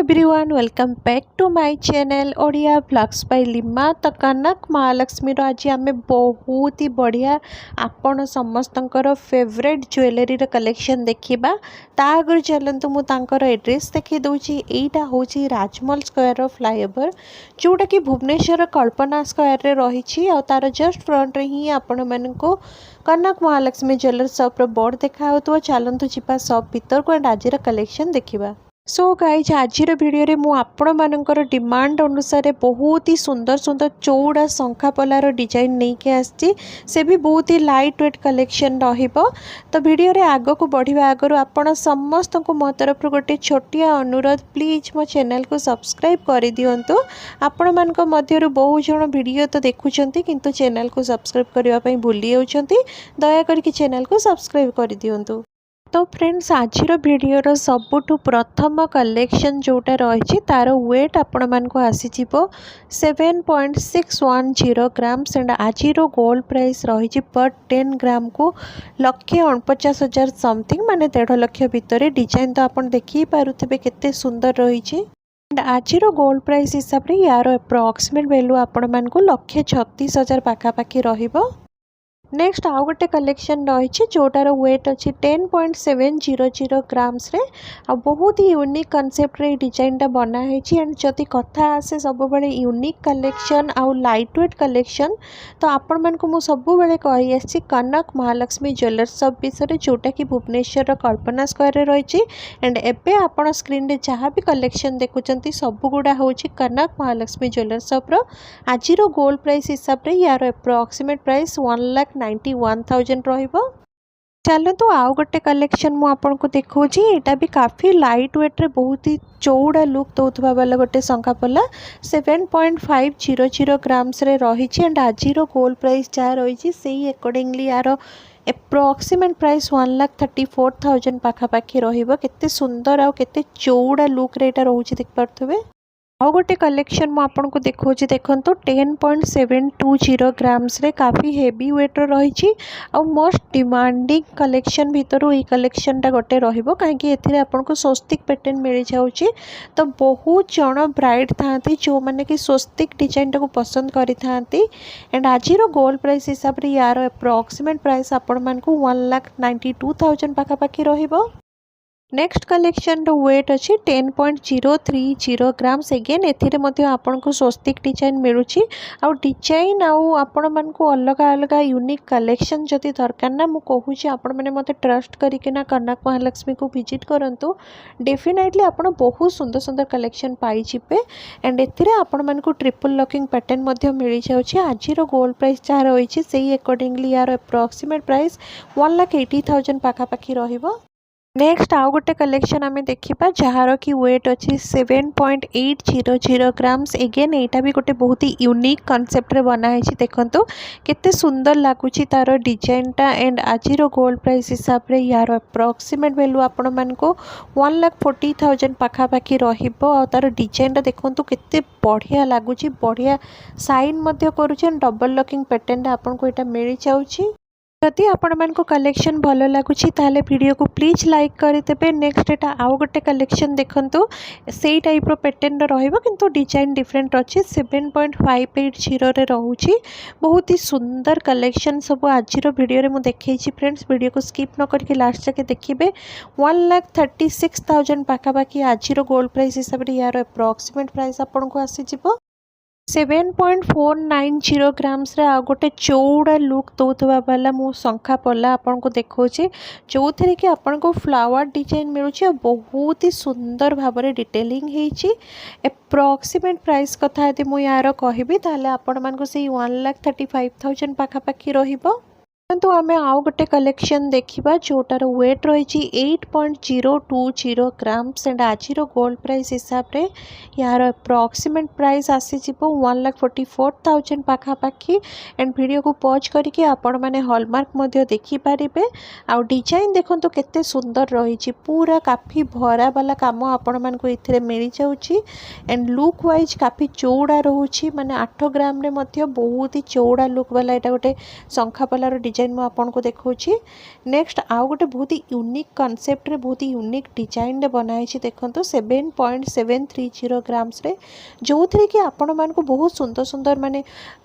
Everyone welcome back to my channel Odia blogs by Lima. तो कनक महालक्ष्मी आज आम बहुत ही बढ़िया आपण समस्तंकर फेवरेट ज्वेलरी कलेक्शन देखा। आगर चलतु मुझे एड्रेस देखी दूची। यहाँ हूँ राजमहल स्क्वायर फ्लाईओवर जोटा कि भुवनेश्वर कल्पना स्क्वायर रे रही। तार जस्ट फ्रंट रे ही आपण मानक कनक महालक्ष्मी ज्वेलर्स शॉप बोर्ड देखा। चलतु जा शॉप भीतर को आज कलेक्शन देखा। सो गाइज आज भिडियो मु आपण मानकर डिमांड अनुसार बहुत ही सुंदर सुंदर चौड़ा शंखा पलार डिजाइन नहीं के आसी से भी बहुत ही लाइट वेट कलेक्शन रहिबो। तो भिडियो रे आग को बढ़िया आगर आपण समस्त को मो तरफ गोटे छोटिया अनुरोध प्लीज मो चैनल को सब्सक्राइब कर दियंतु। आपण मानक मध्यरु बहु जण वीडियो तो देखुचंती किंतु चैनल को सब्सक्राइब करबा पई भूली जाउचंती। दया करके चैनल को सब्सक्राइब कर दियंतु। तो फ्रेंड्स आज भिडियो सबुठु प्रथम कलेक्शन जोटा रही तार वेट आपण मानक आसी 7.610 ग्राम्स एंड आज गोल्ड प्राइस रही पर 10 ग्राम को 1,49,000 समथिंग माने 1.5 लाख भितर। डिजाइन तो आप देखी पारुथिबे केते सुंदर रही। आज गोल्ड प्राइस हिसाब से यार अप्रोक्सीमेट वैल्यू आपण मानक 1,36,000 पाखापाखि रहिबो। नेक्स्ट आउ गोटे कलेक्शन रही जोटार वेट अच्छी 10.700 ग्राम्स रे आ बहुत ही यूनिक कॉन्सेप्ट रे डिजाइनटा बनाई। एंड जदि कथा आसे सब बड़े यूनिक कलेक्शन आउ लाइट वेट कलेक्शन तो आपण मानक मु सब बेले कही आसी कनक महालक्ष्मी ज्वेलर्स शॉप विषय जोटा कि भुवनेश्वर कल्पना स्क्वायर रे रही। एंड एबे आपण स्क्रीन रे जहाँ भी कलेक्शन देखुचंती सब गुड़ा हूँ कनक महालक्ष्मी ज्वेलर्स शॉप रो। आज गोल्ड प्राइस हिसाब से यार अप्रोक्सीमेट प्राइस 1,91,000 रहिबो। चलतु आउ गोटे कलेक्शन मु आपन को देखौची। एटा भी काफी लाइट वेट रे बहुत ही चौड़ा लुक दउथबा वाला गोटे शंखा पला 7.500 ग्राम्स रे रही। एंड आज गोल्ड प्राइस जहाँ रही से अकॉर्डिंगली यार एप्रोक्सीमेट प्राइस 1,34,000 पाखापाखि रहिबो। केते सुंदर आ केते चौड़ा लुक रे एटा रहउची देख पारथबे। आउ गोटे कलेक्शन मु आपन को देखौची देखंतु 10.720 ग्राम्स रे काफी हेवी वेट रही। आ मोस्ट डिमांडिंग कलेक्शन भितर ये कलेक्शनटा गोटे रहिबो काहेकि एथिरे आपन को स्वस्तिक पैटर्न मिल जाउची। तो बहुत जण ब्राइड थांती जो माने कि स्वस्तिक डिजाइन को पसंद करि थांती। एंड आज गोल्ड प्राइस हिसाब रे यार अप्रोक्सीमेट प्राइस आपन मान को 1,92,000 पाखापाखि रहिबो। नेक्स्ट कलेक्शन वेट अच्छी 10.030 ग्राम्स। एगेन एथिरे मध्य आपन को स्वस्तिक डिजाइन मिलूची आउ डिजाइन आउ आपण मान को अलग अलग यूनिक कलेक्शन जदि दरकार ना मु कहूची आपण माने मते ट्रस्ट करिके ना कनक महालक्ष्मी को विजिट करंतु। डेफिनेटली आपण बहुत सुंदर सुंदर कलेक्शन पाई जिबे। एंड एथिरे आपण मान को ट्रिपल लॉकिंग पैटर्न मध्य मिल जाउची। आज गोल्ड प्राइस जहाँ रही से अकॉर्डिंगली यार अप्रोक्सीमेट प्राइस 1,80,000 पाखापाखि रहिबो। नेक्स्ट आउ गोटे कलेक्शन आम देखा जार कि वेट अच्छी 7.800 ग्राम्स। एगेन यहाँ भी गोटे बहुत ही यूनिक कॉन्सेप्ट रे बनाई। देखंतु केते सुंदर लगुच तार डिजाइनटा। एंड आज गोल्ड प्राइस हिसाब से यार अप्रोक्सीमेट वैल्यू आपण मान को 1,40,000 पाखापाखि रहिबो। आ तार डिजाइनटा देखंतु केते बढ़िया लगुच बढ़िया साइन करुचे। डबल लॉकिंग पैटर्न आपन को यहाँ मिल जाउची। जदि आपण मान को कलेक्शन भल लगुच ताले वीडियो को प्लीज लाइक करदेवे। नेक्स्ट एटा आउ गोटे कलेक्शन देखंतु से टाइप रो पैटर्न रहिबो किंतु डिजाइन डिफरेंट अच्छी 7.580 रे रहउची। बहुत ही सुंदर कलेक्शन सब आज वीडियो रे मु देखैछि। फ्रेंड्स वीडियो को स्किप न करके लास्ट तक देखिबे। 1,36,000 पाखापाखि आज गोल्ड प्राइस हिसाब से यार अप्रोक्सीमेट प्राइस आपन को आसी जिवो। 7.490 ग्राम्स रे आ गोटे चौड़ा लुक दउथबा वाला मो शंखा पला आपन को देखौची जो थे कि आपन को फ्लावर डिजाइन मिलूची। बहुत ही सुंदर भाव में डिटेलिंग हेची। एप्रोक्सीमेट प्राइस कथा यदि मु यार कहबी ताले आपन मान को से 1,35,000 पाखापाखि रहिबो। तो आम आउ गोटे कलेक्शन देखा जोटार वेट रही 8.020 ग्राम्स। एंड आज गोल्ड प्राइस हिसाब से यार अप्रोक्सीमेट प्राइस आसी 1,44,000 पाखापाखि। एंड वीडियो को पॉज करके आपण माने हॉलमार्क देखिपारे। आउ डिजाइन देखो केते सुंदर रही पूरा काफी भरा वाला काम आपण मान को इथिरे मिल जाउची। एंड लुक वाइज काफी चौड़ा रोची माने 8 ग्राम रे मध्य बहुत ही चौड़ा लुक वाला एटा गोटे शंखा पलार डिजाइन डिजाइन मु आपको देखौछि। नेक्स्ट आउ गोटे बहुत ही यूनिक कॉन्सेप्ट रे बहुत ही यूनिक डिजाइन रे बनाई छी देखंतु 7.730 ग्राम्स रे जो थरे कि आपण मान को बहुत सुंदर सुंदर माने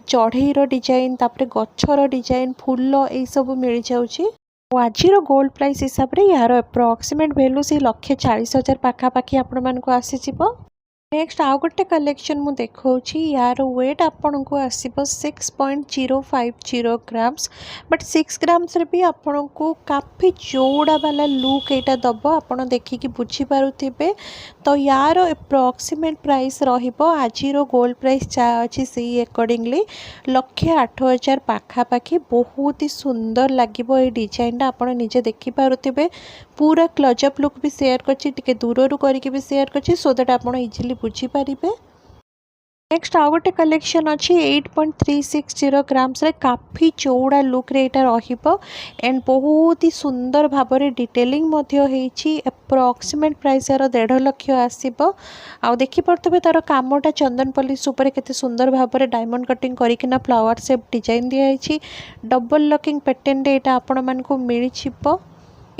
चढ़ई डिजाइन तापरे गच्छर डिजाइन फूल ए सब मिल जाउछि। आज गोल्ड प्राइस हिसाब से यार अप्रोक्सीमेट वैल्यू से 1,40,000 पाखापाखि आपण मान को आसी। नेक्स्ट आउ गोटे कलेक्शन मु देखौछि यार वेट आपन को आसीबो 6.050 ग्राम्स बट 6 ग्राम्स रे भी आपन को काफी चौड़ा वाला लुक एटा दबो आपन देखि कि बुझी पारुथिबे। तो यार अप्रोक्सीमेट प्राइस रहिबो आजिरो गोल्ड प्राइस जा अछि सेही अकॉर्डिंगली 1,08,000 पाखापाखि। बहुत ही सुंदर लागिबो ए डिजाइन आपन निजे देखि पारुथिबे। पूरा क्लोजअप लुक भी शेयर करछि टिके दूररू करके भी शेयर करछि सो दैट आपन इजीली बुझी पारिबे। नेक्स्ट आउ गोटे कलेक्शन अच्छी 8.360 ग्राम्स रे काफी चौड़ा लुक रे एटा रहिबो एंड बहुत ही सुंदर भाव में डिटेलिंग मध्य होईछि। अप्रोक्सीमेट प्राइस यार 1.5 लाख आसीबो। आ देखि परतबे तार कामटा चंदन पॉलिश ऊपर केते सुंदर भाव में डायमंड कटिंग करिकिना फ्लावर शेप डिजाइन दिया होईछि। डबल लॉकिंग पैटर्न रे एटा आपण मान को मिल छिबो।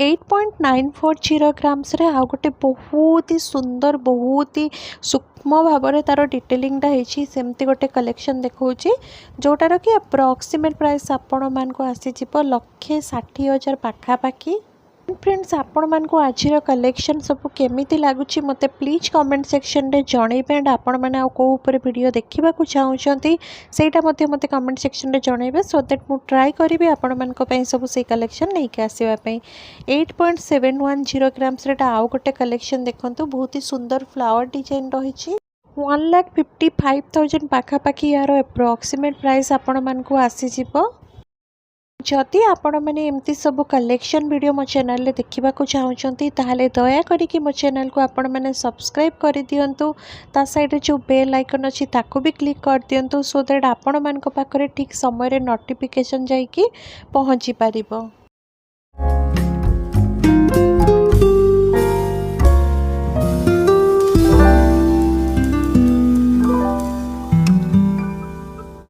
8.940 ग्राम्स रे आ गोटे बहुत ही सुंदर बहुत ही सूक्ष्म भाव में तार डिटेलिंगटा होईछि सेमती गोटे कलेक्शन देखौछि जोटार कि अप्रोक्सीमेट प्राइस आपण मान को आसी जिवो 1,60,000 पाखापाखि। फ्रेंड्स आपण मान को आज कलेक्शन सब केमिति लागुछि मते प्लीज कमेंट सेक्शन रे जणैबे एंड आपण माने आ को ऊपर वीडियो देखिबा को चाहउछंती सेटा मते कमेंट सेक्शन रे जणैबे सो दैट मु ट्राई करिबे आपण मान को पई सब से कलेक्शन नै के आसीबा पई। 8.710 ग्राम्स रे आउ गोटे कलेक्शन देखंतु बहुत ही सुंदर फ्लावर डिजाइन रहिछि 1,55,000 पाखापाखि यार अप्रोक्सीमेट प्राइस आपण मान को आसी जिवो। जदि आपण मैंने एमती सब कलेक्शन वीडियो मो चैनल रे देखिबा को चाहउछंती ताहाले दया करी कि मो चैनल को आपण मैंने सब्सक्राइब कर दियंतु ता साइड रे जो बेल आइकन अछि ताको भी क्लिक कर दियंतु सो दैट आपण मान को पाखरे ठीक समय रे नोटिफिकेशन जाई कि पहुंची पारिबो।